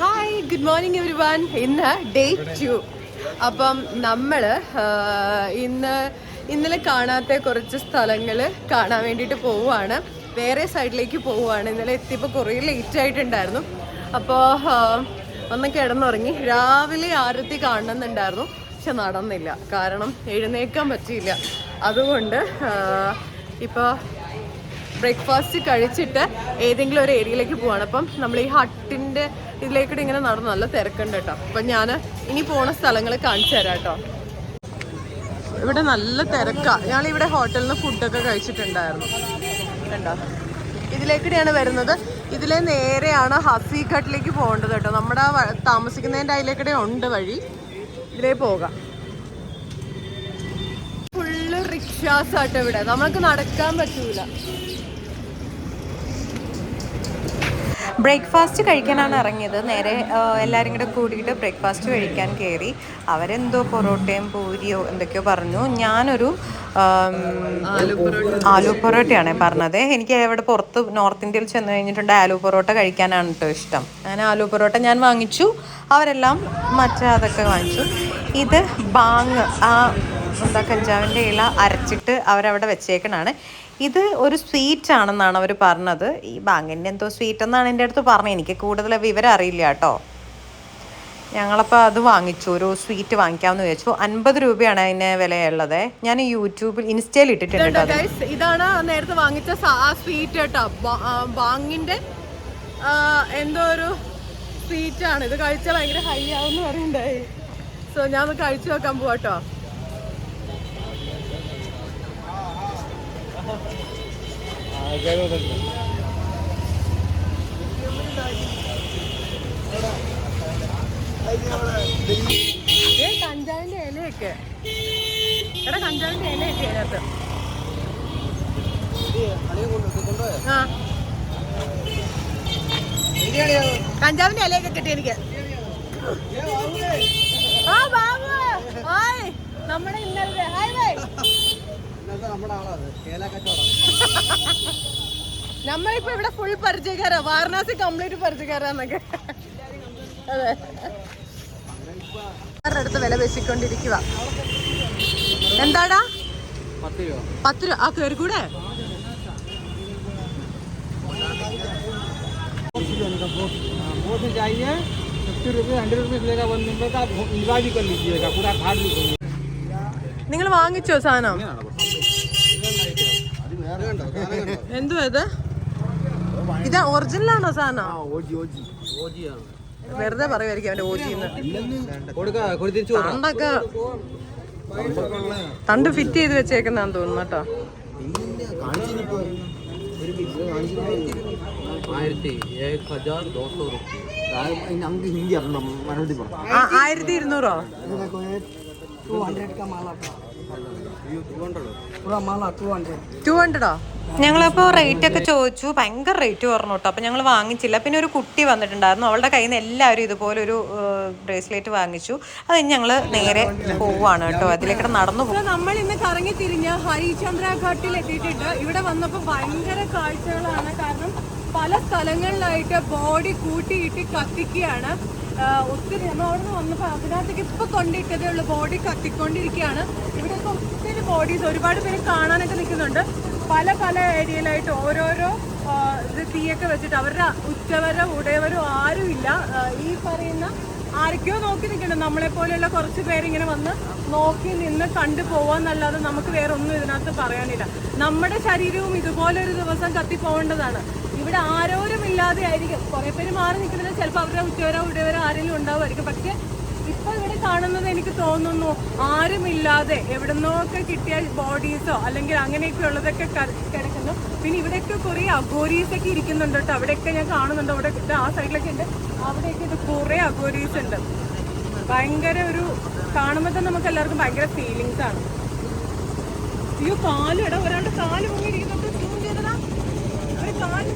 Hi, good morning every one. ഇന്ന് day 2. അപ്പം നമ്മൾ ഇന്നലെ കാണാത്ത കുറച്ച് സ്ഥലങ്ങൾ കാണാൻ വേണ്ടിയിട്ട് പോവുകയാണ്. വേറെ സൈഡിലേക്ക് പോവുകയാണ്. ഇന്നലെ എത്തിയപ്പോൾ കുറേ ലേറ്റ് ആയിട്ടുണ്ടായിരുന്നു. അപ്പോൾ ഒന്ന് കിടന്നുറങ്ങി. രാവിലെ ആരത്തി കാണണമെന്നുണ്ടായിരുന്നു, പക്ഷെ നടന്നില്ല. കാരണം എഴുന്നേക്കാൻ പറ്റിയില്ല. അതുകൊണ്ട് ഇപ്പോൾ ബ്രേക്ക്ഫാസ്റ്റ് കഴിച്ചിട്ട് ഏതെങ്കിലും ഒരു ഏരിയയിലേക്ക് പോവാണ്. അപ്പം നമ്മൾ ഈ ഹട്ടിൻ്റെ ഇതിലേക്കൂടെ ഇങ്ങനെ നടന്നു. നല്ല തിരക്കുണ്ട് കേട്ടോ. അപ്പം ഞാൻ ഇനി പോണ സ്ഥലങ്ങൾ കാണിച്ചു തരാം കേട്ടോ. ഇവിടെ നല്ല തിരക്കാണ്. ഞങ്ങളിവിടെ ഹോട്ടലിൽ നിന്ന് ഫുഡൊക്കെ കഴിച്ചിട്ടുണ്ടായിരുന്നു. കണ്ടോ, ഇതിലേക്കൂടെയാണ് വരുന്നത്. ഇതിലെ നേരെയാണ് ഹസീഘട്ടിലേക്ക് പോകേണ്ടത് കേട്ടോ. നമ്മുടെ താമസിക്കുന്നതിൻ്റെ അതിലേക്കൂടെ ഉണ്ട് വഴി. ഇതിലേ പോകാം. ഫുള്ള് റിക്ഷാസ് ആട്ടോ ഇവിടെ. നമുക്ക് നടക്കാൻ പറ്റൂല. ബ്രേക്ക്ഫാസ്റ്റ് കഴിക്കാനാണ് ഇറങ്ങിയത്. നേരെ എല്ലാവരും കൂടെ കൂടിയിട്ട് ബ്രേക്ക്ഫാസ്റ്റ് കഴിക്കാൻ കയറി. അവരെന്തോ പൊറോട്ടയും പൂരിയോ എന്തൊക്കെയോ പറഞ്ഞു. ഞാനൊരു ആലു പൊറോട്ടയാണ് പറഞ്ഞത്. എനിക്ക് ഇവിടെ പുറത്ത് നോർത്ത് ഇന്ത്യയിൽ ചെന്ന് കഴിഞ്ഞിട്ടുണ്ട് ആലു പൊറോട്ട കഴിക്കാനാണ് കേട്ടോ ഇഷ്ടം. അങ്ങനെ ആലു പൊറോട്ട ഞാൻ വാങ്ങിച്ചു. അവരെല്ലാം അതൊക്കെ വാങ്ങിച്ചു. ഇത് ബാങ്, കഞ്ചാവിൻ്റെ ഇല അരച്ചിട്ട് അവരവിടെ വെച്ചേക്കണാണ്. ഇത് ഒരു സ്വീറ്റ് ആണെന്നാണ് അവർ പറഞ്ഞത്. ഈ ബാങ്കിൻ്റെ എന്തോ സ്വീറ്റ് എന്നാണ് എൻ്റെ അടുത്ത് പറഞ്ഞത്. എനിക്ക് കൂടുതൽ വിവരം അറിയില്ല കേട്ടോ. ഞങ്ങളപ്പോൾ അത് വാങ്ങിച്ചു. ഒരു സ്വീറ്റ് വാങ്ങിക്കാമെന്ന് വിചാരിച്ചു. 50 രൂപയാണ് അതിന് വിലയുള്ളത്. ഞാൻ യൂട്യൂബിൽ ഇൻസ്റ്റയിൽ ഇട്ടിട്ടുണ്ട് കേട്ടോ. ഇതാണ് നേരത്തെ വാങ്ങിച്ച ആ സ്വീറ്റ് കേട്ടോ. ബാങ്ങിൻ്റെ എന്തോ ഒരു സ്വീറ്റാണ്. ഇത് കഴിച്ചാൽ ഭയങ്കര ഹൈ ആവുമെന്ന് പറയുന്നുണ്ടായി. സോ ഞാൻ ഒന്ന് കഴിച്ചു നോക്കാൻ പോവാട്ടോ. കഞ്ചാവിന്റെ ഇലയൊക്കെ കഞ്ചാവിന്റെ ഇലയൊക്കെ അതിനകത്ത്. കഞ്ചാവിന്റെ ഇലയൊക്കെ കിട്ടി എനിക്ക്. ആ ബാബു, നമ്മുടെ ഇന്നലെ നമ്മളിപ്പോ ഇവിടെ ഫുൾ പരിചയക്കാരാ. വാരണാസി കംപ്ലീറ്റ് പരിചയക്കാരാന്നൊക്കെ. അതെ, അടുത്ത് വില പേശിക്കൊണ്ടിരിക്കുക. എന്താടാ 10 രൂപ? ആ കയറി കൂടെ. നിങ്ങൾ വാങ്ങിച്ചോ സാധനം? എന്തുവാ ഇത്? ഇതാ ഒറിജിനലാണോ സാധനം? വെറുതെ പറയുമായിരിക്കും അവന്റെ ഓജിന്ന്. തണ്ട് ഫിറ്റ് ചെയ്ത് വെച്ചേക്കുന്നാന്ന് തോന്നുന്നു കേട്ടോ. 1200? ഞങ്ങളപ്പോൾ റേറ്റ് ഒക്കെ ചോദിച്ചു. ഭയങ്കര റേറ്റ് പറഞ്ഞു കേട്ടോ. അപ്പോൾ ഞങ്ങൾ വാങ്ങിച്ചില്ല. പിന്നെ ഒരു കുട്ടി വന്നിട്ടുണ്ടായിരുന്നു. അവളുടെ കയ്യിൽ നിന്ന് എല്ലാവരും ഇതുപോലൊരു ബ്രേസ്ലെറ്റ് വാങ്ങിച്ചു. അത് ഞങ്ങൾ നേരെ പോവാണ് കേട്ടോ. അതിലേക്കൂടെ നടന്നു പോകും. നമ്മൾ ഇന്ന് കറങ്ങി തിരിഞ്ഞ് ഹരിചന്ദ്ര ഘാട്ടിൽ എത്തിയിട്ടുണ്ട്. ഇവിടെ വന്നപ്പോൾ ഭയങ്കര കാഴ്ചകളാണ്. കാരണം പല സ്ഥലങ്ങളിലായിട്ട് ബോഡി കൂട്ടിയിട്ട് കത്തിക്കുകയാണ്. ഒത്തിരി നമ്മൾ അവിടെ നിന്ന് വന്നപ്പോൾ അതിനകത്തേക്ക് ഇപ്പോൾ കൊണ്ടിട്ടതേ ഉള്ളൂ. ബോഡി കത്തിക്കൊണ്ടിരിക്കുകയാണ്. ഇവിടെയൊക്കെ ഒത്തിരി ബോഡീസ്, ഒരുപാട് പേര് കാണാനൊക്കെ നിൽക്കുന്നുണ്ട്. പല ഏരിയയിലായിട്ട് ഓരോരോ തീയൊക്കെ വെച്ചിട്ട് അവരുടെ ഉച്ചവരോ ഉടയവരോ ആരുമില്ല. ഈ പറയുന്ന ആരൊക്കെയോ നോക്കി നിൽക്കുന്നുണ്ട്. നമ്മളെപ്പോലെയുള്ള കുറച്ച് പേരിങ്ങനെ വന്ന് നോക്കി നിന്ന് കണ്ടു പോവാന്നല്ലാതെ നമുക്ക് വേറെ ഒന്നും ഇതിനകത്ത് പറയാനില്ല. നമ്മുടെ ശരീരവും ഇതുപോലൊരു ദിവസം കത്തിപ്പോവേണ്ടതാണ്. ഇവിടെ ആരോരും ഇല്ലാതെ ആയിരിക്കും. കുറേ പേര് മാറി നിൽക്കുന്നത് ചിലപ്പോൾ അവരുടെ ഉച്ചവരോ ഉടയവരോ ആരെങ്കിലും ഉണ്ടാവുമായിരിക്കും. പക്ഷെ ഇപ്പൊ ഇവിടെ കാണുന്നത് എനിക്ക് തോന്നുന്നു ആരുമില്ലാതെ എവിടുന്നൊക്കെ കിട്ടിയ ബോഡീസോ അല്ലെങ്കിൽ അങ്ങനെയൊക്കെ ഉള്ളതൊക്കെ കിടക്കുന്നു. പിന്നെ ഇവിടെയൊക്കെ കുറെ അഗോരീസൊക്കെ ഇരിക്കുന്നുണ്ട് കേട്ടോ. അവിടെയൊക്കെ ഞാൻ കാണുന്നുണ്ട്. അവിടെ ആ സൈഡിലൊക്കെ ഉണ്ട്. അവിടെയൊക്കെ ഇത് കുറെ അഗോരീസ് ഉണ്ട്. ഭയങ്കര ഒരു കാണുമ്പോൾ തന്നെ നമുക്ക് എല്ലാവർക്കും ഭയങ്കര ഫീലിങ്സ് ആണ്. അയ്യോ, കാലിട ഒരാളുടെ കാല് മുങ്ങിയിരിക്കുന്നുണ്ട്. ഒരു കാല്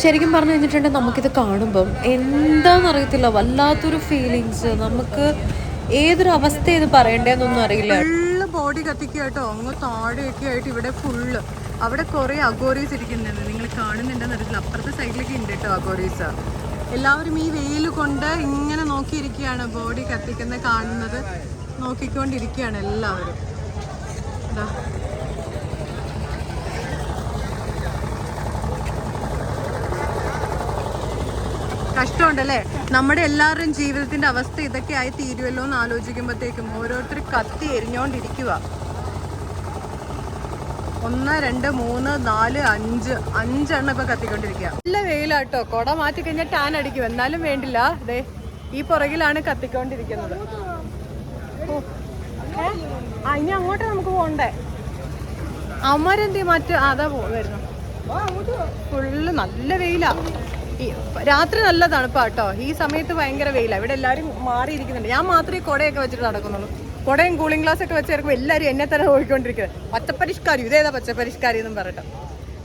ശരിക്കും പറഞ്ഞു കഴിഞ്ഞിട്ടുണ്ടെങ്കിൽ നമുക്കിത് കാണുമ്പം എന്താണെന്നറിയത്തില്ല, വല്ലാത്തൊരു ഫീലിങ്സ്. നമുക്ക് ഏതൊരു അവസ്ഥ ഇത് പറയണ്ടേന്നൊന്നും അറിയില്ല. ഫുള്ള് ബോഡി കത്തിക്കുക കേട്ടോ. അങ്ങ് താഴെയൊക്കെ ആയിട്ട് ഇവിടെ ഫുള്ള് അവിടെ കുറേ അഗോറീസ് ഇരിക്കുന്നുണ്ട്, നിങ്ങൾ കാണുന്നുണ്ടെന്ന് അറിയില്ല. അപ്പുറത്തെ സൈഡിലേക്ക് ഉണ്ട് കേട്ടോ അഗോറീസ്. എല്ലാവരും ഈ വെയിൽ കൊണ്ട് ഇങ്ങനെ നോക്കിയിരിക്കുകയാണ്, ബോഡി കത്തിക്കുന്ന കാണുന്നത് നോക്കിക്കൊണ്ടിരിക്കുകയാണ് എല്ലാവരും. എന്താ കഷ്ടമുണ്ടല്ലേ? നമ്മുടെ എല്ലാവരുടെയും ജീവിതത്തിന്റെ അവസ്ഥ ഇതൊക്കെ ആയി തീരുമല്ലോ എന്ന് ആലോചിക്കുമ്പോഴത്തേക്കും ഓരോരുത്തർ കത്തി എരിഞ്ഞോണ്ടിരിക്കുക. 1 2 3 4 5 5 ഇപ്പൊ കത്തിക്കൊണ്ടിരിക്കുക. നല്ല വെയിലാട്ടോ. കൊട മാറ്റി കഴിഞ്ഞാൽ ടാൻ അടിക്കും, എന്നാലും വേണ്ടില്ല. അതെ, ഈ പുറകിലാണ് കത്തിക്കൊണ്ടിരിക്കുന്നത്. ഇനി അങ്ങോട്ട് നമുക്ക് പോണ്ടേ? അമ്മരെന്തി മറ്റു അതാ വരുന്നു. ഫുള്ള് നല്ല വെയിലാ. രാത്രി നല്ല തണുപ്പാട്ടോ, ഈ സമയത്ത് ഭയങ്കര വെയിലാണ്. ഇവിടെ എല്ലാവരും മാറിയിരിക്കുന്നുണ്ട്. ഞാൻ മാത്രമേ കുടയൊക്കെ വെച്ചിട്ട് നടക്കുന്നുള്ളൂ. കുടയും കൂളിംഗ് ഗ്ലാസ് ഒക്കെ വെച്ച് ഇറക്കുമ്പോൾ എല്ലാവരും എന്നെ തന്നെ പോയിക്കൊണ്ടിരിക്കുന്നത്. പച്ചപ്പരിഷ്കാരി, ഇതേതാ പച്ചപ്പരിഷ്കാരി എന്നും പറയട്ടോ.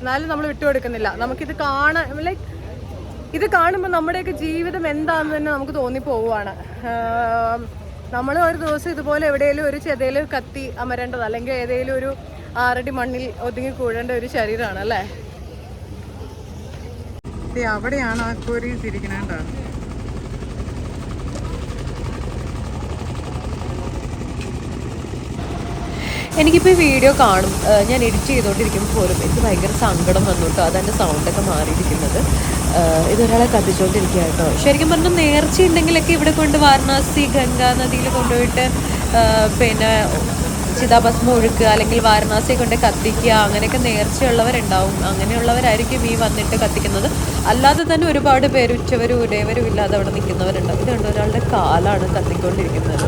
എന്നാലും നമ്മൾ വിട്ടുകൊടുക്കുന്നില്ല. നമുക്കിത് ലൈക്ക് ഇത് കാണുമ്പോൾ നമ്മുടെയൊക്കെ ജീവിതം എന്താണെന്ന് തന്നെ നമുക്ക് തോന്നിപ്പോവുകയാണ്. നമ്മൾ ഒരു ദിവസം ഇതുപോലെ എവിടെയെങ്കിലും ഒരു ചെതയിൽ കത്തി അമരേണ്ടത്, അല്ലെങ്കിൽ ഏതെങ്കിലും ഒരു 6 അടി മണ്ണിൽ ഒതുങ്ങി കൂടേണ്ട ഒരു ശരീരമാണ് അല്ലേ? അവിടെയാണ് ആ കോരീസ് ഇരിക്കണേണ്ട. എനിക്കിപ്പോൾ ഈ വീഡിയോ കാണും, ഞാൻ എഡിറ്റ് ചെയ്തുകൊണ്ടിരിക്കുമ്പോൾ പോലും എനിക്ക് ഭയങ്കര സങ്കടം വന്നു കേട്ടോ. അതെൻ്റെ സൗണ്ടൊക്കെ മാറിയിരിക്കുന്നത്. ഇതൊരാളെ കത്തിച്ചുകൊണ്ടിരിക്കുക കേട്ടോ. ശരിക്കും പറഞ്ഞാൽ നേർച്ചയുണ്ടെങ്കിലൊക്കെ ഇവിടെ കൊണ്ട് വാരണാസി ഗംഗാ നദിയിൽ കൊണ്ടുപോയിട്ട് പിന്നെ ചിതാഭസ്മം ഒഴുക്കുക, അല്ലെങ്കിൽ വാരണാസിയെ കൊണ്ട് കത്തിക്കുക, അങ്ങനെയൊക്കെ നേർച്ചയുള്ളവരുണ്ടാവും. അങ്ങനെയുള്ളവരായിരിക്കും ഈ വന്നിട്ട് കത്തിക്കുന്നത്. അല്ലാതെ തന്നെ ഒരുപാട് പേര് ഉച്ചവരും ഉടയവരും ഇല്ലാതെ അവിടെ നിൽക്കുന്നവരുണ്ടാവും. ഇതുണ്ട്, ഒരാളുടെ കാലാണ് കത്തിക്കൊണ്ടിരിക്കുന്നത്.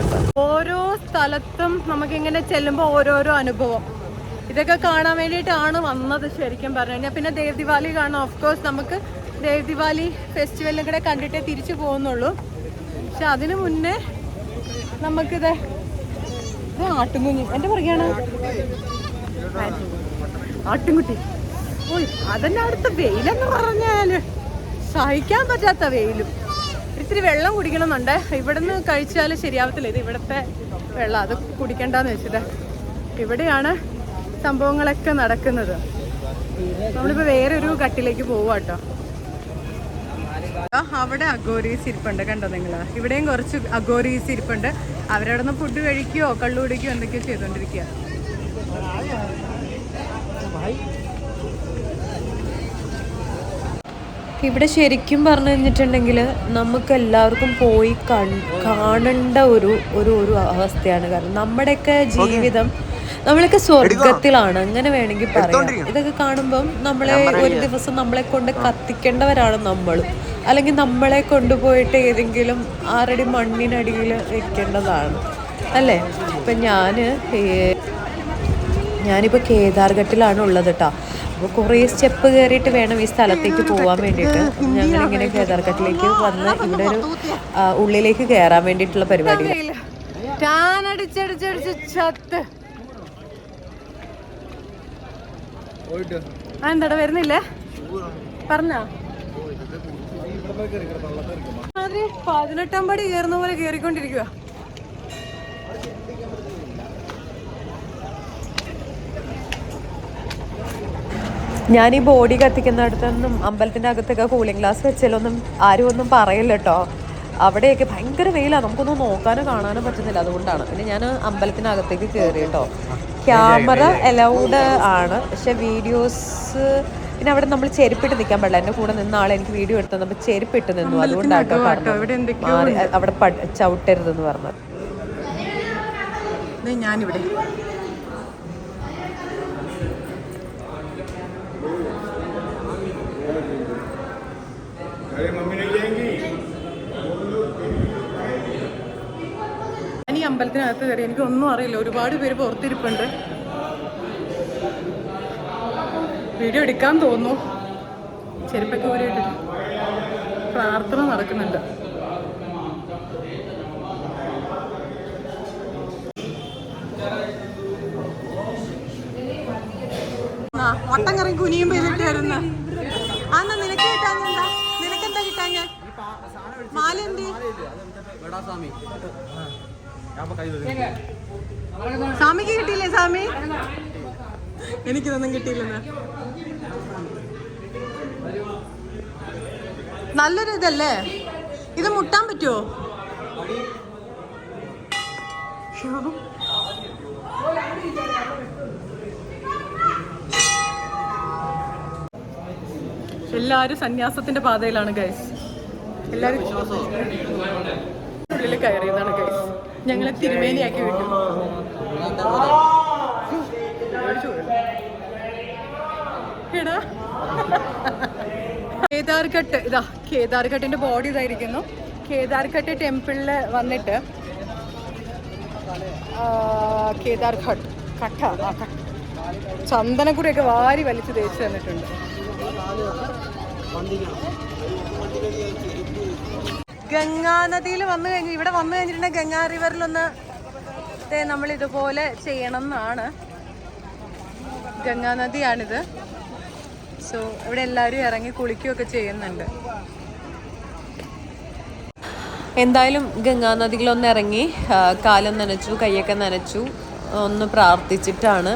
ഓരോ സ്ഥലത്തും നമുക്കിങ്ങനെ ചെല്ലുമ്പോൾ ഓരോരോ അനുഭവം. ഇതൊക്കെ കാണാൻ വേണ്ടിയിട്ടാണ് വന്നത് ശരിക്കും പറഞ്ഞു കഴിഞ്ഞാൽ. പിന്നെ ദേവ് ദിവാലി കാണാം. ഓഫ് കോഴ്സ് നമുക്ക് ദേവ് ദിവാലി ഫെസ്റ്റിവലും കൂടെ കണ്ടിട്ടേ തിരിച്ചു പോകുന്നുള്ളൂ. പക്ഷെ അതിനു മുന്നേ നമുക്കിത് ആട്ടുംകുഞ്ഞി എൻ്റെ പറയുകയാണ്, ആട്ടുംകുട്ടി. ഓയ് അതന്നെ അടുത്ത വെയിലെന്ന് പറഞ്ഞാല് സഹിക്കാൻ പറ്റാത്ത വെയിലും. ഇത്തിരി വെള്ളം കുടിക്കണമെന്നുണ്ട്. ഇവിടുന്ന് കഴിച്ചാൽ ശരിയാവത്തില്ല. ഇത് ഇവിടുത്തെ വെള്ളം, അത് കുടിക്കണ്ടെന്ന് വെച്ചിട്ട്. ഇവിടെയാണ് സംഭവങ്ങളൊക്കെ നടക്കുന്നത്. നമ്മളിപ്പോൾ വേറൊരു കട്ടിലേക്ക് പോവാട്ടോ. അവിടെ അഗോരീസ് ഇരിപ്പുണ്ട്, കണ്ടോ നിങ്ങൾ? ഇവിടെയും കുറച്ച് അഗോരീസ് ഇരിപ്പുണ്ട്. അവരവിടെ നിന്ന് ഫുഡ് കഴിക്കുകയോ കള്ളു കുടിക്കുകയോ എന്തൊക്കെയോ ചെയ്തോണ്ടിരിക്കുക. ഇവിടെ ശരിക്കും പറഞ്ഞു കഴിഞ്ഞിട്ടുണ്ടെങ്കിൽ നമുക്ക് എല്ലാവർക്കും പോയി കാണേണ്ട ഒരു അവസ്ഥയാണ്. കാരണം നമ്മുടെയൊക്കെ ജീവിതം, നമ്മളൊക്കെ സ്വർഗത്തിലാണ്, അങ്ങനെ വേണമെങ്കിൽ പറയാം. ഇതൊക്കെ കാണുമ്പം നമ്മളെ ഒരു ദിവസം നമ്മളെ കൊണ്ട് കത്തിക്കേണ്ടവരാണ് നമ്മളും, അല്ലെങ്കിൽ നമ്മളെ കൊണ്ടുപോയിട്ട് ഏതെങ്കിലും 6 അടി മണ്ണിനടിയിൽ വെക്കേണ്ടതാണ് അല്ലേ? ഇപ്പം ഞാനിപ്പോൾ കേദാർഘട്ടിലാണ് ഉള്ളത് കേട്ടോ. അപ്പോൾ കുറേ സ്റ്റെപ്പ് കയറിയിട്ട് വേണം ഈ സ്ഥലത്തേക്ക് പോകാൻ വേണ്ടിയിട്ട്. ഞങ്ങളിങ്ങനെ കേദാർഘട്ടിലേക്ക് വന്ന് ഇവിടെ ഒരു ഉള്ളിലേക്ക് കയറാൻ വേണ്ടിയിട്ടുള്ള പരിപാടി. എന്താടാ വരുന്നില്ലേ പറഞ്ഞോ? 18 പടി കയറുന്ന പോലെ കയറിക്കൊണ്ടിരിക്കുക. ഞാൻ ഈ ബോഡി കത്തിക്കുന്നിടത്തൊന്നും അമ്പലത്തിൻ്റെ അകത്തൊക്കെ കൂളിംഗ് ഗ്ലാസ് വെച്ചാലൊന്നും ആരും ഒന്നും പറയില്ല കേട്ടോ. അവിടെയൊക്കെ ഭയങ്കര വെയിലാണ്, നമുക്കൊന്നും നോക്കാനോ കാണാനോ പറ്റുന്നില്ല. അതുകൊണ്ടാണ് പിന്നെ ഞാൻ അമ്പലത്തിനകത്തേക്ക് കയറി കേട്ടോ. ക്യാമറ അലൗഡ് ആണ്, പക്ഷെ വീഡിയോസ് പിന്നെ അവിടെ നമ്മൾ ചെരുപ്പിട്ട് നിൽക്കാൻ പാടില്ല. എൻ്റെ കൂടെ നിന്ന ആളെ എനിക്ക് വീഡിയോ എടുത്ത് തന്നപ്പോൾ ചെരുപ്പിട്ട് നിന്നു. അതുകൊണ്ടാട്ടോ പറഞ്ഞത് അവിടെ ചവിട്ടരുതെന്ന് പറഞ്ഞത്. ഞാനിവിടെ ഈ അമ്പലത്തിനകത്ത് കയറി എനിക്കൊന്നും അറിയില്ല. ഒരുപാട് പേര് പുറത്തിരിപ്പുണ്ട്. വീഡിയോ എടുക്കാൻ തോന്നുന്നു. ചെരുപ്പൊക്കെ ഊരിയിട്ടിട്ട് പ്രാർത്ഥന നടക്കുന്നുണ്ട്. വട്ടം കറങ്ങി കുനിയുമ്പോ ഇതിട്ട് വരുന്ന അന്ന് നിനക്ക് കിട്ടാഞ്ഞെന്താ? നിനക്കെന്താ കിട്ടാഞ്ഞ? മാല എന്തി? സ്വാമിക്ക് കിട്ടിയില്ലേ? സ്വാമി എനിക്കിതൊന്നും കിട്ടിയില്ലെന്ന്. നല്ലൊരു ഇതല്ലേ ഇത്? മുട്ടാൻ പറ്റുമോ? എല്ലാരും സന്യാസത്തിന്റെ പാതയിലാണ് ഗൈസ്. എല്ലാരും ഉള്ളിൽ കയറിയതാണ് ഗൈസ്. ഞങ്ങളെ തിരുമേനിയാക്കി വിട്ടു. എടാ കേദാർഘട്ട്, ഇതാ കേദാർഘട്ടിന്റെ ബോഡി ഇതായിരിക്കുന്നു. കേദാർഘട്ട് ടെമ്പിളില് വന്നിട്ട് കേദാർഘട്ട് ചന്ദനക്കുടിയൊക്കെ വാരി വലിച്ച് തേച്ച് തന്നിട്ടുണ്ട്. ഗംഗാ നദിയിൽ വന്നു കഴിഞ്ഞു. ഇവിടെ വന്നു കഴിഞ്ഞിട്ടുണ്ടെങ്കിൽ ഗംഗാ റിവറിലൊന്ന് നമ്മൾ ഇതുപോലെ ചെയ്യണം എന്നാണ്. ഗംഗാ നദിയാണിത്. സോ ഇവിടെ എല്ലാവരും ഇറങ്ങി കുളിക്കുകയൊക്കെ ചെയ്യുന്നുണ്ട്. എന്തായാലും ഗംഗാ നദിയിലൊന്ന് ഇറങ്ങി കാലം നനച്ചു, കൈയൊക്കെ നനച്ചു, ഒന്ന് പ്രാർത്ഥിച്ചിട്ടാണ്,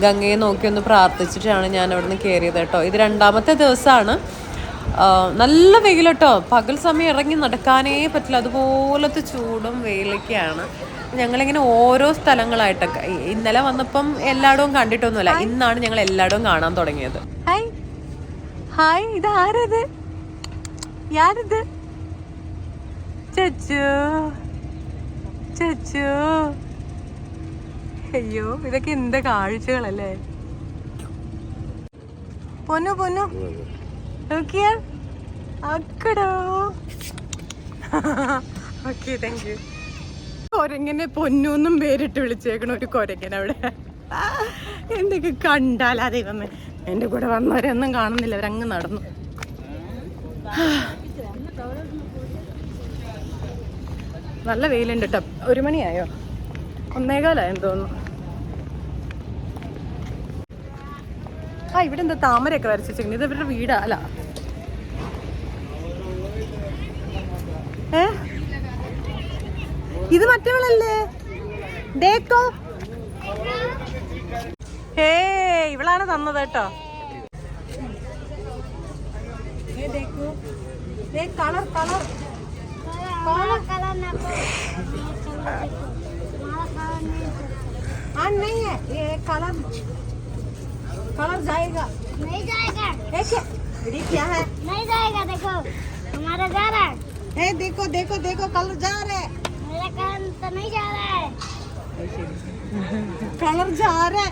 ഗംഗയെ നോക്കി ഒന്ന് പ്രാർത്ഥിച്ചിട്ടാണ് ഞാൻ അവിടെ നിന്ന് കയറിയത് കേട്ടോ. ഇത് 2ാമത്തെ ദിവസമാണ്. നല്ല വെയിൽ കേട്ടോ. പകൽ സമയം ഇറങ്ങി നടക്കാനേ പറ്റില്ല, അതുപോലത്തെ ചൂടും വെയിലൊക്കെയാണ്. ഞങ്ങളിങ്ങനെ ഓരോ സ്ഥലങ്ങളായിട്ടൊക്കെ, ഇന്നലെ വന്നപ്പം എല്ലായിടവും കണ്ടിട്ടൊന്നുമില്ല, ഇന്നാണ് ഞങ്ങൾ എല്ലായിടവും കാണാൻ തുടങ്ങിയത്. ഹായ് ഹായ്, ഇത് ആരത്? യാരിത്? ചച്ചു ചച്ചു. അയ്യോ, ഇതൊക്കെ എന്താ കാഴ്ചകളല്ലേ. പൊന്നു പൊന്നു നോക്കിയാ അക്കടോ. Okay, thank you. കൊരങ്ങനെ പൊന്നൂന്നും പേരിട്ട് വിളിച്ചേക്കണ ഒരു കൊരങ്ങൻ അവിടെ. എന്തൊക്കെ കണ്ടാലാ ദൈവമേ. എൻ്റെ കൂടെ വന്നവരൊന്നും കാണുന്നില്ല, അവരങ്ങ് നടന്നു. നല്ല വെയിലുണ്ട് കേട്ടോ. 1 മണിയായോ? 1:15 തോന്നുന്നു. ഇവിടെ എന്താ താമരയൊക്കെ വരച്ചിരിക്കുന്നത്? ഇത് ഇവരുടെ വീടാ? അല്ല, ഇത് മറ്റവളല്ലേ? ദേക്കോ, ഇവളാണ് തന്നത് കേട്ടോ. കളർ കളർ नहीं है ये कलर जाएगा नहीं जाएगा। ये क्या है? नहीं जाएगा, देखो हमारा जा रहा है। देखो देखो देखो कलर जा रहा है। मेरा कलर तो नहीं जा रहा है। कलर जा रहा है,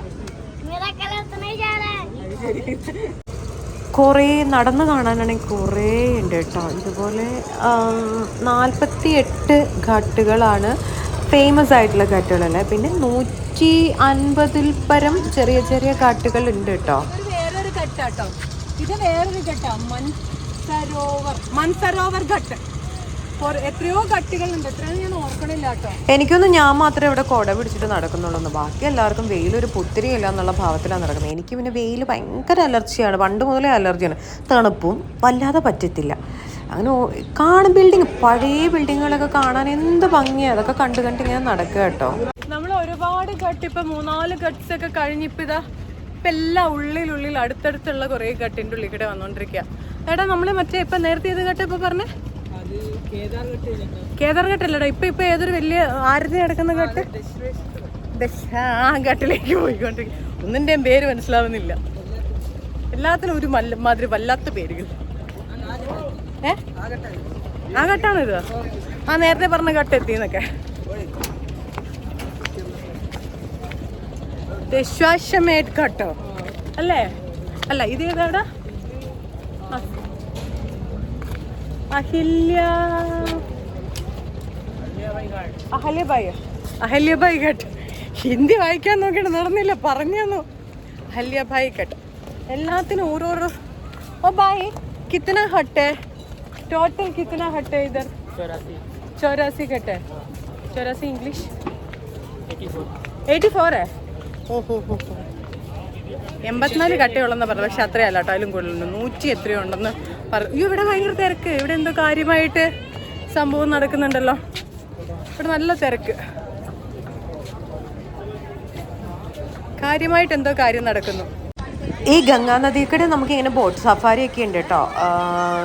मेरा कलर तो नहीं जा रहा है। കുറേ നടന്നു കാണാനാണെങ്കിൽ കുറേ ഉണ്ട് കേട്ടോ. ഇതുപോലെ 48 ഘട്ടുകളാണ് ഫേമസ് ആയിട്ടുള്ള ഘട്ടുകളല്ലേ. പിന്നെ 150-ൽ പരം ചെറിയ ചെറിയ ഘട്ടുകൾ ഉണ്ട് കേട്ടോ. വേറൊരു ഘട്ടാട്ടോ, ഇത് വേറൊരു ഘട്ടാ, മൻസരോവർ ഘട്ട്. എത്രയോ ഘട്ടുകളുണ്ട്, എത്രയോ ഞാൻ ഓർക്കണില്ല കേട്ടോ. എനിക്കൊന്നും ഞാൻ മാത്രമേ ഇവിടെ കുട പിടിച്ചിട്ട് നടക്കുന്നുള്ളൂ. ബാക്കി എല്ലാവർക്കും വെയിലൊരു പുത്തിരിയില്ല എന്നുള്ള ഭാവത്തിലാണ് നടക്കുന്നത്. എനിക്ക് പിന്നെ വെയിൽ ഭയങ്കര അലർജിയാണ്, പണ്ട് മുതലേ അലർജിയാണ്. തണുപ്പും വല്ലാതെ പറ്റത്തില്ല. അങ്ങനെ ബിൽഡിങ്, പഴയ ബിൽഡിങ്ങുകളൊക്കെ കാണാൻ എന്ത് ഭംഗിയാണ്. അതൊക്കെ കണ്ട് ഇങ്ങനെ നടക്കുക കേട്ടോ. നമ്മൾ ഒരുപാട് ഘട്ട്, ഇപ്പം 3-4 ഘട്ട്സ് ഒക്കെ കഴിഞ്ഞിപ്പോൾ ഇതാ ഇപ്പം എല്ലാം ഉള്ളിൽ അടുത്തടുത്തുള്ള കുറേ ഘട്ടിൻ്റെ ഉള്ളിൽ കൂടെ വന്നുകൊണ്ടിരിക്കുക. എടാ, നമ്മൾ മറ്റേ ഇപ്പം നേരത്തെ ഏത് ഘട്ടം ഇപ്പം പറഞ്ഞേ? കേദാർഘട്ടല്ലടാ, ഇപ്പൊ ഏതൊരു വലിയ ആരതി കിടക്കുന്ന ഘട്ട്? ആ ഘട്ടിലേക്ക് പോയിക്കൊണ്ടിരിക്കും. ഒന്നിന്റെയും പേര് മനസ്സിലാവുന്നില്ല. എല്ലാത്തിനും ഒരു മാതിരി വല്ലാത്ത പേരുകൾ. ആ ഘട്ടാണ് ഇത്. ആ നേരത്തെ പറഞ്ഞ ഘട്ട് എത്തിന്നൊക്കെ. ദശാശ്വമേധ് ഘട്ടോ അല്ലേ? അല്ല, ഇത് ഏതാടാ? അഹല്യഭായ് ഘട്ട്. ഹിന്ദി വായിക്കാൻ നോക്കിയിട്ട് നടന്നില്ല, പറഞ്ഞു. അഹല്യഭായ് ഘട്ട്. എല്ലാത്തിനും ഓരോരോ. ഓ ഭായ്, കിतना हट है टोटल? कितना हट है इधर? 84 घट है. 84 इंग्लिश 84 है. ഓഹോ, 84 ഘട്ടയുള്ളെന്ന് പറഞ്ഞു. പക്ഷെ അത്രയല്ല കേട്ടോ, അതിലും കൂടുതലുണ്ട്. 100 എത്രയോ ഉണ്ടെന്ന് പറഞ്ഞു. ഇവിടെ ഭയങ്കര തിരക്ക്. ഇവിടെ എന്തോ കാര്യമായിട്ട് സംഭവം നടക്കുന്നുണ്ടല്ലോ. ഇവിടെ നല്ല തിരക്ക്. കാര്യമായിട്ട് എന്തോ കാര്യം നടക്കുന്നു. ഈ ഗംഗാ നദിക്കടെ നമുക്കിങ്ങനെ ബോട്ട് സഫാരി ഒക്കെ ഉണ്ട് കേട്ടോ.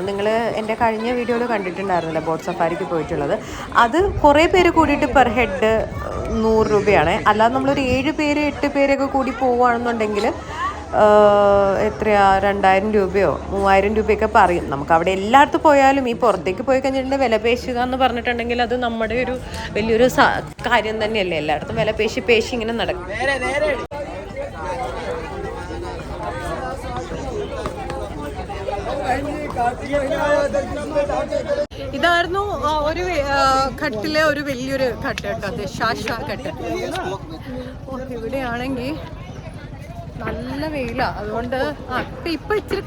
നിങ്ങൾ എൻ്റെ കഴിഞ്ഞ വീഡിയോയിൽ കണ്ടിട്ടുണ്ടായിരുന്നില്ല ബോട്ട് സഫാരിക്ക് പോയിട്ടുള്ളത്. അത് കുറേ പേര് കൂടിയിട്ട് പെർ ഹെഡ് 100 രൂപയാണ്. അല്ലാതെ നമ്മളൊരു 7 പേര് 8 പേരൊക്കെ കൂടി പോവുകയാണെന്നുണ്ടെങ്കിൽ എത്രയാ 2000 രൂപയോ 3000 രൂപയൊക്കെ പറയും. നമുക്ക് അവിടെ എല്ലായിടത്തും പോയാലും ഈ പുറത്തേക്ക് പോയി കഴിഞ്ഞിട്ടുണ്ടെങ്കിൽ വില പേശുക എന്ന് പറഞ്ഞിട്ടുണ്ടെങ്കിൽ അത് നമ്മുടെ ഒരു വലിയൊരു കാര്യം തന്നെയല്ലേ. എല്ലായിടത്തും വില പേശി ഇങ്ങനെ നടക്കും. ഇതായിരുന്നു ഒരു ഘട്ടിലെ ഒരു വലിയൊരു ഘട്ട് കേട്ടോ, ഘട്ട്. ഇവിടെയാണെങ്കിൽ നല്ല വെയിലാ, അതുകൊണ്ട് ഇപ്പൊ ഇച്ചിരി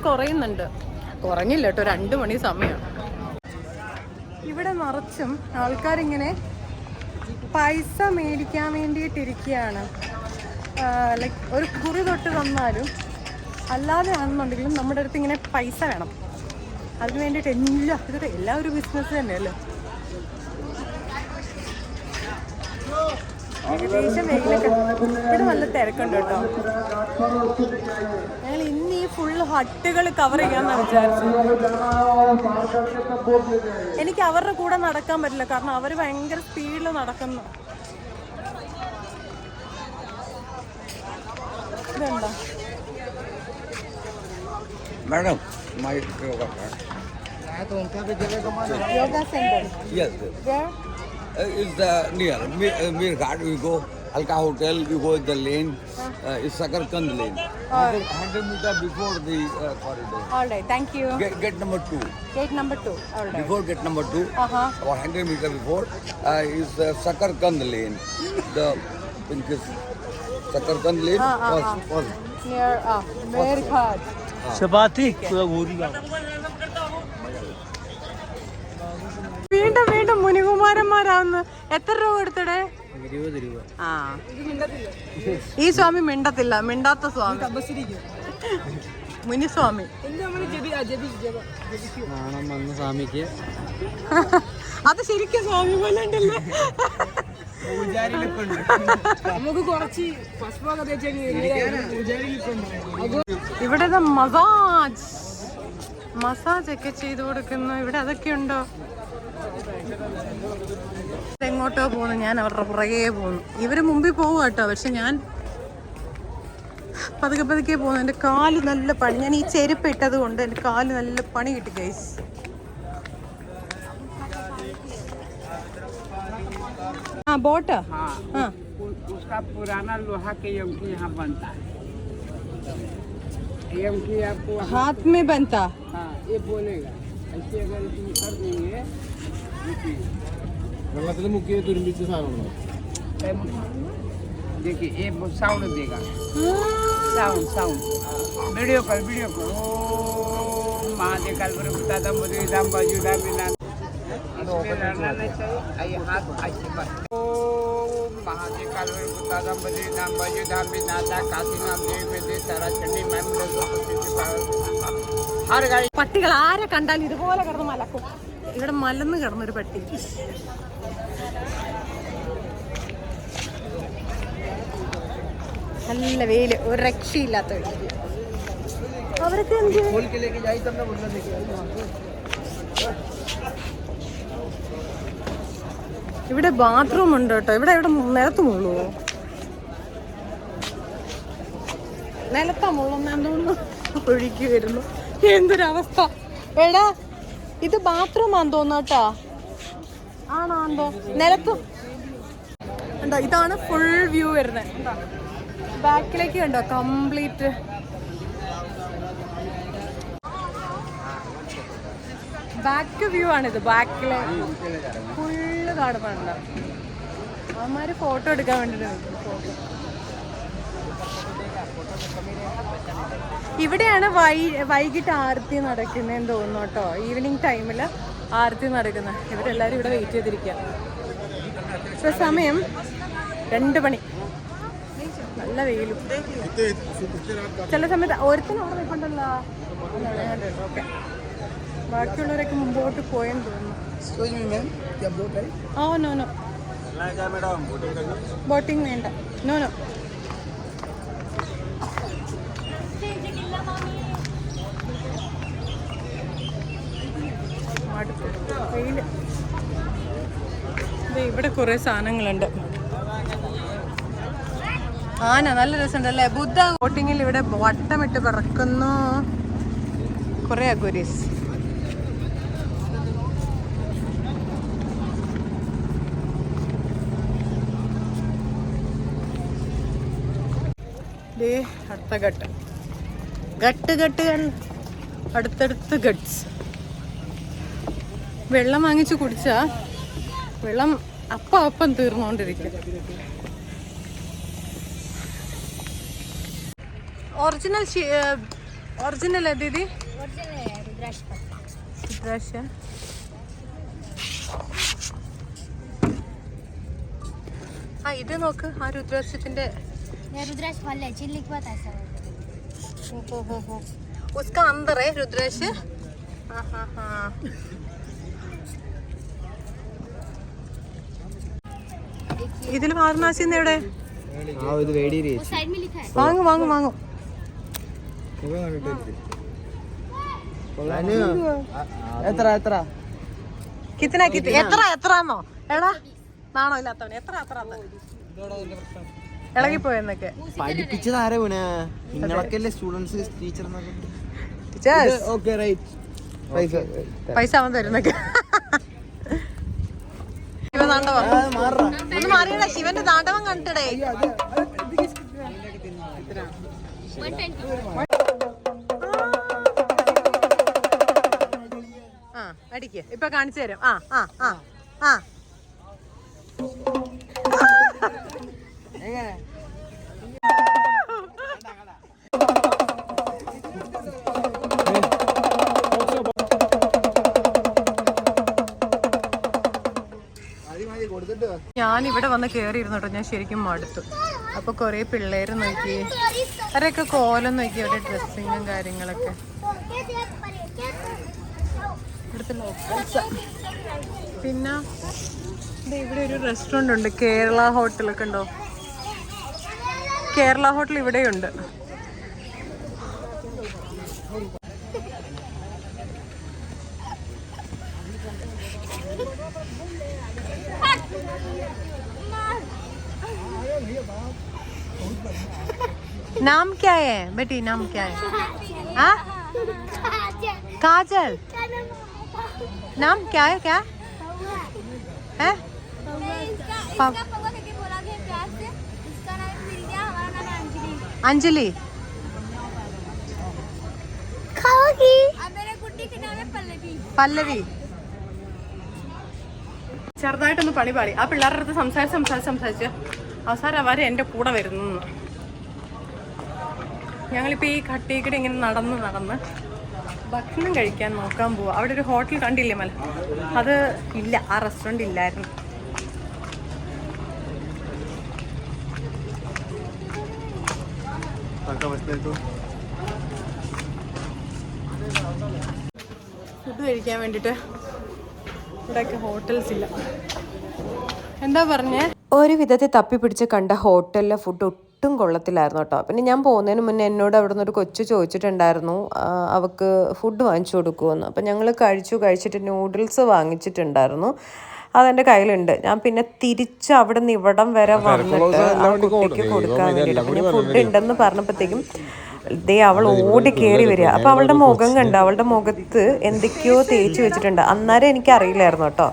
കുറഞ്ഞില്ല കേട്ടോ, 2 മണി സമയം. ഇവിടെ നിറച്ചും ആൾക്കാരിങ്ങനെ പൈസ മേടിക്കാൻ വേണ്ടിയിട്ടിരിക്കുകയാണ്. ലൈക്ക് ഒരു കുറി തൊട്ട് തന്നാലും അല്ലാതെ ആണെന്നുണ്ടെങ്കിലും നമ്മുടെ അടുത്ത് ഇങ്ങനെ പൈസ വേണം. അതിന് വേണ്ടിയിട്ട് എല്ലാ ഒരു ബിസിനസ് തന്നെയല്ലേ. ഏകദേശം വെയിലൊക്കെ ഇവിടെ നല്ല തിരക്കുണ്ട് കേട്ടോ. ഞങ്ങൾ ഇന്ന് ഈ ഫുള്ള് ഹട്ടുകൾ കവർ ചെയ്യാമെന്നാണ് വിചാരിച്ചത്. എനിക്ക് അവരുടെ കൂടെ നടക്കാൻ പറ്റില്ല, കാരണം അവർ ഭയങ്കര സ്പീഡിൽ നടക്കുന്നു. ഇതെന്താ Madam, my yoga center. Yes. Where? It's near Mir Ghat. We go Alka Hotel. You go in the lane. It's Sakarkand lane. 100 meters before the corridor. All right, thank you. Gate number 2. Gate number 2. All right. Before gate number 2, about 100 meters before is Sakarkand lane. The pink is Sakarkand lane. Was near Mir Ghat. चपाती पूरी വീണ്ടും മുനികുമാരന്മാരാവുന്നു. എത്ര രൂപ കൊടുത്തടെ? 20 രൂപ. ഈ സ്വാമി മിണ്ടാത്ത സ്വാമി, മുനിസ്വാമി. നാണം വന്ന സ്വാമിക്ക് അത് ശരിക്കും സ്വാമി പോലെ ഉണ്ടല്ലേ. നമുക്ക് കുറച്ച് ഇവിടെ മസാജ് ഒക്കെ ചെയ്ത് കൊടുക്കുന്നു. ഇവിടെ അതൊക്കെ ഉണ്ടോ? എങ്ങോട്ടോ പോകുന്നു, ഞാൻ അവരുടെ പുറകെ പോകുന്നു. ഇവര് മുമ്പിൽ പോകുക കേട്ടോ, പക്ഷെ ഞാൻ പതുക്കെ പോകുന്നു. എൻ്റെ കാല് നല്ല പണി, ഞാൻ ഈ ചെരുപ്പ് ഇട്ടത് കൊണ്ട് എൻ്റെ കാല് നല്ല പണി കിട്ടി ഗൈസ്. बोट उसका पुराना लोहा के यमकी यहाँ बनता है। यमकी आपको हाथ में बनता। हाँ, ये बोलेगा ऐसे, अगर इसमें कर देंगे देखिए ये साउंड देगा। साउंड वीडियो कॉल ओम महादेव दादा मुझे दाम बाजू दाम बिना इसमें लड़ना नहीं चाहिए। आइए हाथ ऐसे बस ओम महादेव दादा मुझे दाम बाजू दाम बिना काशी नाम देव में दे सारा चंडी मैम हर गाड़ी. പട്ടികൾ ആരെ കണ്ടാലും ഇതുപോലെ കിടന്ന് മലക്കും. ഇവിടെ മലന്ന് കിടന്നൊരു പട്ടി. നല്ല വെയില്, ഒരു രക്ഷയില്ലാത്ത വെയിൽ. അവരൊക്കെ ഇവിടെ ബാത്റൂം ഉണ്ട് കേട്ടോ. ഇവിടെ നിലത്ത് മുള്ളുവോ? നിലത്താ മുള്ളുന്ന തോന്നുന്നു, ഒഴുക്കി വരുന്നു. എന്തൊരവസ്ഥ. എടാ ഇത് ബാത്റൂമാന്ന് തോന്നുന്നു കേട്ടാ. ആണോ നിലത്തും ഉണ്ടോ? ഇതാണ് ഫുൾ വ്യൂ വരുന്നത്. ബാക്കിലേക്ക് കണ്ടോ കംപ്ലീറ്റ്. ബാക്ക് വ്യൂ ആണിത്. ബാക്കിലെ ഫുള്ള് കാണുന്നുണ്ട്. അവന്മാര് ഫോട്ടോ എടുക്കാൻ വേണ്ടിട്ട്. ഇവിടെയാണ് വൈകിട്ട് ആരത്തി നടക്കുന്നതെന്ന് തോന്നുന്നു കേട്ടോ. ഈവനിങ് ടൈമിൽ ആരത്തി നടക്കുന്നത്. ഇവരെല്ലാവരും ഇവിടെ വെയിറ്റ് ചെയ്തിരിക്കുക. ഇപ്പൊ സമയം 2 മണി. നല്ല വെയിലും. ചില സമയത്ത് ഒരുത്തനും അവിടെ നിൽക്കണ്ടല്ലോ. ഓക്കെ, ബാക്കിയുള്ളവരൊക്കെ മുമ്പോട്ട് പോയെന്ന് തോന്നുന്നു. നോ ബോട്ടിംഗ് വേണ്ട. നോ അടുത്ത് വെയില്. ഇവിടെ കുറെ സാധനങ്ങളുണ്ട്. ആന നല്ല രസമുണ്ടല്ലേ. ബുദ്ധ ബോട്ടിങ്ങിൽ ഇവിടെ വട്ടമിട്ട് പറക്കുന്നു കുറെ അഗുരീസ്. അടുത്ത ഗട്ടുകൾ അടുത്തടുത്ത് ഗട്ട്സ്. വെള്ളം വാങ്ങിച്ചു കുടിച്ചാ വെള്ളം അപ്പം തീർന്നുകൊണ്ടിരിക്കും. ഒറിജിനൽ ദീദി രുദ്രാക്ഷ. ആ ഇത് നോക്ക്, ആ രുദ്രാക്ഷത്തിന്റെ रुद्राक्ष फल है चिल्ली के बाद ऐसा हो उसका अंदर है रुद्राक्ष. ഇതിൽ വാരണാസി എവിടെ? साइड में लिखा है. വാങ്ങും. എത്രന്നോ എടാ നാണോ ഇല്ലാത്തവന് എത്ര ഇളകിപ്പോയെന്നൊക്കെ പഠിപ്പിച്ചതാരാ വീണേ? നിങ്ങളൊക്കെയല്ലേ സ്റ്റുഡൻസ്, ടീച്ചർ പൈസ അവൻ തരുന്നൊക്കെ. ഒന്ന് മാറിയടാ, ശിവന്റെ താണ്ഡവം കണ്ടിടേ. ആ അടിക്ക്, ഇപ്പൊ കാണിച്ചു തരാം. ആ ഞാൻ ഇവിടെ വന്ന് കയറിയിരുന്നു കേട്ടോ. ഞാൻ ശരിക്കും മടുത്തു. അപ്പൊ കൊറേ പിള്ളേര് നോക്കി, അവരൊക്കെ കോലം നോക്കി, അവരുടെ ഡ്രസ്സിങ്ങും കാര്യങ്ങളൊക്കെ. പിന്നെ ഇവിടെ ഒരു റെസ്റ്റോറന്റ് ഉണ്ട്, കേരള ഹോട്ടലൊക്കെ ഉണ്ടോ? കേരള ഹോട്ടൽ ഇവിടെയുണ്ട്. नाम क्या है बेटी? नाम क्या है? हाँ काजल. नाम क्या है? क्या है? अंजलि. പല്ലവി. ചെറുതായിട്ടൊന്ന് പണി പാടി. ആ പിള്ളേരുടെ അടുത്ത് സംസാരിച്ച് അവസാനം അവരെ എൻ്റെ കൂടെ വരുന്നു. ഞങ്ങളിപ്പോൾ ഈ കട്ടിക്കടെ ഇങ്ങനെ നടന്ന് ഭക്ഷണം കഴിക്കാൻ നോക്കാൻ പോവാം. അവിടെ ഒരു ഹോട്ടൽ കണ്ടില്ലേ മല? അത് ഇല്ല, ആ റെസ്റ്റോറൻറ്റ് ഇല്ലായിരുന്നു. ഫുഡ് കഴിക്കാൻ വേണ്ടിയിട്ട് ഇവിടെയൊക്കെ ഹോട്ടൽസ് ഇല്ല. എന്താ പറഞ്ഞേ? ഒരു വിധത്തിൽ തപ്പിപ്പിടിച്ച് കണ്ട ഹോട്ടലിലെ ഫുഡ് ഒട്ടും കൊള്ളത്തില്ലായിരുന്നു കേട്ടോ. പിന്നെ ഞാൻ പോകുന്നതിന് മുന്നേ എന്നോട് അവിടെ നിന്ന് ഒരു കൊച്ചു ചോദിച്ചിട്ടുണ്ടായിരുന്നു അവൾക്ക് ഫുഡ് വാങ്ങിച്ചു കൊടുക്കുമെന്ന്. അപ്പം ഞങ്ങൾ കഴിച്ചിട്ട് നൂഡിൽസ് വാങ്ങിച്ചിട്ടുണ്ടായിരുന്നു. അതെൻ്റെ കയ്യിലുണ്ട്. ഞാൻ പിന്നെ തിരിച്ച് അവിടെ നിന്ന് ഇവിടം വരെ വന്നിട്ട് ആ കുട്ടിക്ക് കൊടുക്കാൻ വേണ്ടിയിട്ട് അപ്പം ഞാൻ ഫുഡ് ഉണ്ടെന്ന് പറഞ്ഞപ്പോഴത്തേക്കും അവൾ ഓടി കയറി വരിക. അപ്പം അവളുടെ മുഖം കണ്ട്, അവളുടെ മുഖത്ത് എന്തൊക്കെയോ തേച്ച് വെച്ചിട്ടുണ്ട്. അന്നേരം എനിക്കറിയില്ലായിരുന്നു കേട്ടോ.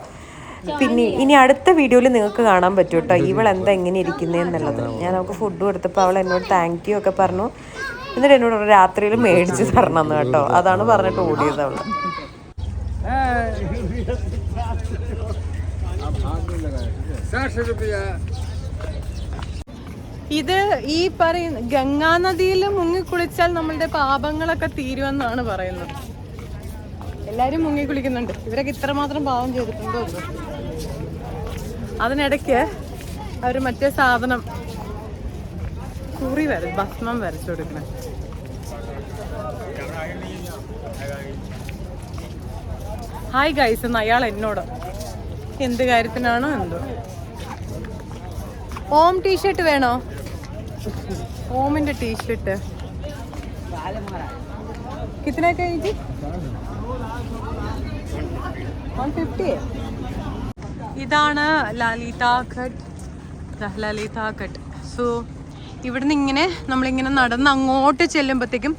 പിന്നെ ഇനി അടുത്ത വീഡിയോയിൽ നിങ്ങൾക്ക് കാണാൻ പറ്റും കേട്ടോ ഇവളെന്താ എങ്ങനെ ഇരിക്കുന്നതെന്നുള്ളത്. ഞാൻ അവൾക്ക് ഫുഡ് കൊടുത്തപ്പോൾ അവൾ എന്നോട് താങ്ക് യു ഒക്കെ പറഞ്ഞു. എന്നിട്ട് എന്നോട് രാത്രിയിൽ മേടിച്ച് തരണമെന്ന് കേട്ടോ. അതാണ് പറഞ്ഞിട്ട് ഓടിയത് അവൾ. ഇത് ഈ പറയുന്ന ഗംഗാനദിയിൽ മുങ്ങിക്കുളിച്ചാൽ നമ്മളുടെ പാപങ്ങളൊക്കെ തീരുമെന്നാണ് പറയുന്നത്. എല്ലാരും മുങ്ങിക്കുളിക്കുന്നുണ്ട്. ഇവരൊക്കെ ഇത്രമാത്രം പാപം ചെയ്തിട്ടുണ്ടോ? അതിനിടയ്ക്ക് അവർ മറ്റേ സാധനം ഭസ്മം വരച്ചു കൊടുക്കണം. ഹായ് ഗൈസ് എന്ന് അയാൾ എന്നോട് എന്ത് കാര്യത്തിനാണോ എന്തോ. ഓം ടീഷർട്ട് വേണോ? ഓമിന്റെ ടീഷർട്ട് കിത്തനൊക്കെ 150. ഇതാണ് ലളിതാഘട്ട്. ലളിതാഘട്ട്. സോ ഇവിടുന്ന് ഇങ്ങനെ നമ്മളിങ്ങനെ നടന്ന് അങ്ങോട്ട് ചെല്ലുമ്പോഴത്തേക്കും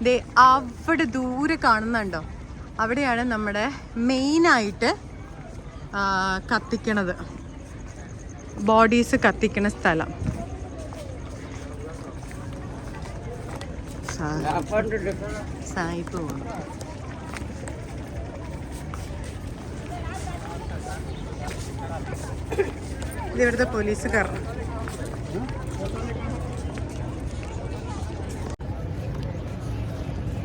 ദേ അവിടെ ദൂരെ കാണുന്നുണ്ടോ, അവിടെയാണ് നമ്മുടെ മെയിനായിട്ട് കത്തിക്കണത്, ബോഡീസ് കത്തിക്കണ സ്ഥലം. സായിപ്പ് പോകണം. ഇത് ഇവിടുത്തെ പോലീസുകാർ.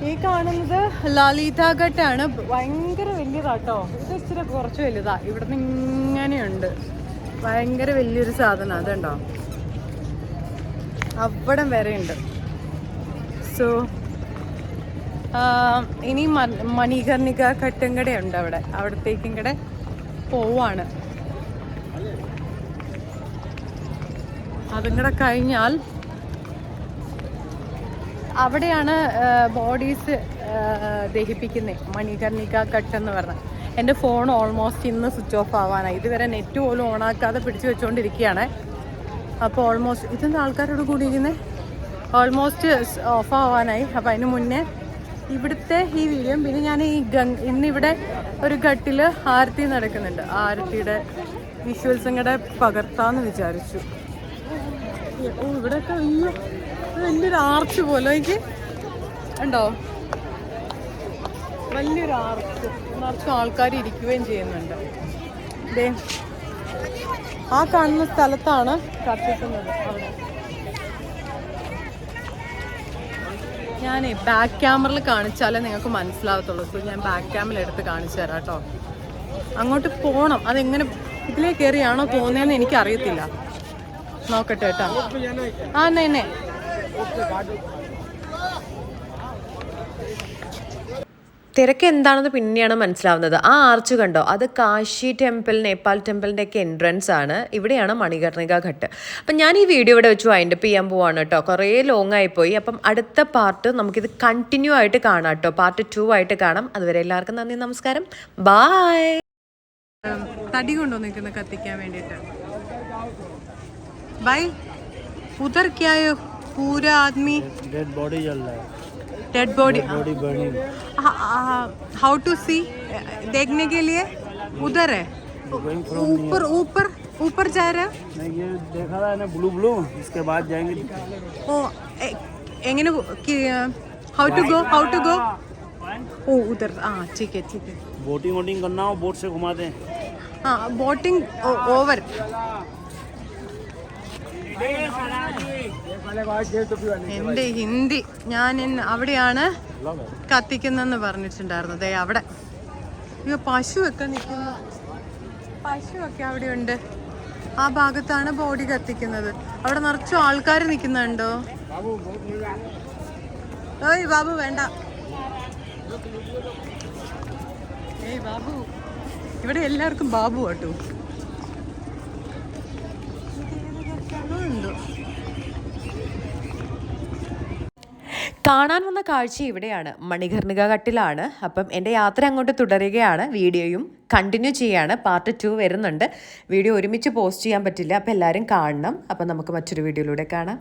ഈ കാണുന്നത് ലളിതാഘട്ടാണ്. ഭയങ്കര വലിയതാട്ടോ. ഇത് ഇച്ചിരി കുറച്ച് വലുതാ. ഇവിടുന്ന് ഇങ്ങനെയുണ്ട്. ഭയങ്കര വലിയൊരു സാധനം അതുണ്ടോ, അവിടം വരെ ഉണ്ട്. സോ ഇനി മണികർണിക ഘട്ടും കൂടെ ഉണ്ട് അവിടത്തേക്കും കൂടെ പോവാണ്. അതും കൂടെ കഴിഞ്ഞാൽ അവിടെയാണ് ബോഡീസ് ദഹിപ്പിക്കുന്നത്, മണികർണിക ഘട്ട് എന്ന് പറഞ്ഞാൽ. എൻ്റെ ഫോൺ ഓൾമോസ്റ്റ് ഇന്ന് സ്വിച്ച് ഓഫ് ആവാനായി. ഇതുവരെ നെറ്റ് പോലും ഓണാക്കാതെ പിടിച്ചു വെച്ചുകൊണ്ടിരിക്കുകയാണ്. അപ്പോൾ ഓൾമോസ്റ്റ് ഇതെന്താ ആൾക്കാരോട് കൂടിയിരിക്കുന്നത്, ഓൾമോസ്റ്റ് ഓഫ് ആവാനായി. അപ്പോൾ അതിന് മുന്നേ ഇവിടുത്തെ ഈ വീഡിയോ, പിന്നെ ഞാൻ ഈ ഇന്നിവിടെ ഒരു ഘട്ടിൽ ആരത്തി നടക്കുന്നുണ്ട്, ആരത്തിയുടെ വിഷ്വൽസും കൂടെ പകർത്താമെന്ന് വിചാരിച്ചു. ഓ ഇവിടെയൊക്കെ അയ്യോ വലിയൊരു ആർച്ച് പോലെ എനിക്ക് ഉണ്ടോ, വലിയൊരു ആർച്ച്, നിറച്ചും ആൾക്കാർ ഇരിക്കുകയും ചെയ്യുന്നുണ്ട്. ദേ ആ കാണുന്ന സ്ഥലത്താണ് കത്തിക്കുന്നത്. അവിടെ ഞാൻ ബാക്ക് ക്യാമറയിൽ കാണിച്ചാലേ നിങ്ങൾക്ക് മനസ്സിലാവത്തുള്ളൂ. സോ ഞാൻ ബാക്ക് ക്യാമറ എടുത്ത് കാണിച്ചു തരാം കേട്ടോ. അങ്ങോട്ട് പോകണം, അതെങ്ങനെ ഇതിലേ കയറിയാണോ പോകുന്നതെന്ന് എനിക്കറിയത്തില്ല. നോക്കട്ടെ കേട്ടോ. ആ നെന്നെ തിരക്ക് എന്താണെന്ന് പിന്നെയാണ് മനസ്സിലാവുന്നത്. ആ ആർച്ച് കണ്ടോ, അത് കാശി ടെമ്പിൾ, നേപ്പാൾ ടെമ്പിളിൻ്റെ ഒക്കെ എൻട്രൻസ് ആണ്. ഇവിടെയാണ് മണികർണിക ഘട്ട്. അപ്പം ഞാൻ ഈ വീഡിയോ ഇവിടെ വെച്ച് വൈൻഡപ്പ് ചെയ്യാൻ പോവാണ് കേട്ടോ. കുറേ ലോങ് ആയിപ്പോയി. അപ്പം അടുത്ത പാർട്ട് നമുക്കിത് കണ്ടിന്യൂ ആയിട്ട് കാണാം കേട്ടോ. പാർട്ട് 2 ആയിട്ട് കാണാം. അതുവരെ എല്ലാവർക്കും നന്ദി, നമസ്കാരം, ബായ്. തടി കൊണ്ടുവന്നിരിക്കുന്ന കത്തിക്കാൻ വേണ്ടിയിട്ട്. भाई उधर क्या है, पूरा आदमी डेड बॉडी जल रहा है, dead body burning. How to see, देखने के लिए उधर है, ऊपर ऊपर ऊपर जा रहा है. नहीं ये देखा था ना ब्लू ब्लू, इसके बाद जाएंगे. ओ एंगने हाउ टू गो. ओ उधर, हाँ ठीक है. बोटिंग वोटिंग करना हो बोट से घुमाते हैं. हाँ बोटिंग ओवर. എൻ്റെ ഹിന്ദി ഞാൻ അവിടെയാണ് കത്തിക്കുന്നെന്ന് പറഞ്ഞിട്ടുണ്ടായിരുന്നത്. അവിടെ അയ്യോ പശുവൊക്കെ നിൽക്കുന്നു, പശുവൊക്കെ അവിടെ ഉണ്ട്. ആ ഭാഗത്താണ് ബോഡി കത്തിക്കുന്നത്. അവിടെ നിറച്ചും ആൾക്കാർ നിൽക്കുന്നുണ്ടോ. ഏയ് ബാബു വേണ്ട, ഏയ് ബാബു. ഇവിടെ എല്ലാവർക്കും ബാബു കേട്ടോ. കാണാൻ വന്ന കാഴ്ച ഇവിടെയാണ്, മണികർണിക ഘട്ടിലാണ്. അപ്പം എൻ്റെ യാത്ര അങ്ങോട്ട് തുടരുകയാണ്. വീഡിയോയും കണ്ടിന്യൂ ചെയ്യാണ്. പാർട്ട് 2 വരുന്നുണ്ട്. വീഡിയോ ഒരുമിച്ച് പോസ്റ്റ് ചെയ്യാൻ പറ്റില്ല, അപ്പോൾ എല്ലാവരും കാണണം. അപ്പം നമുക്ക് മറ്റൊരു വീഡിയോയിലൂടെ കാണാം.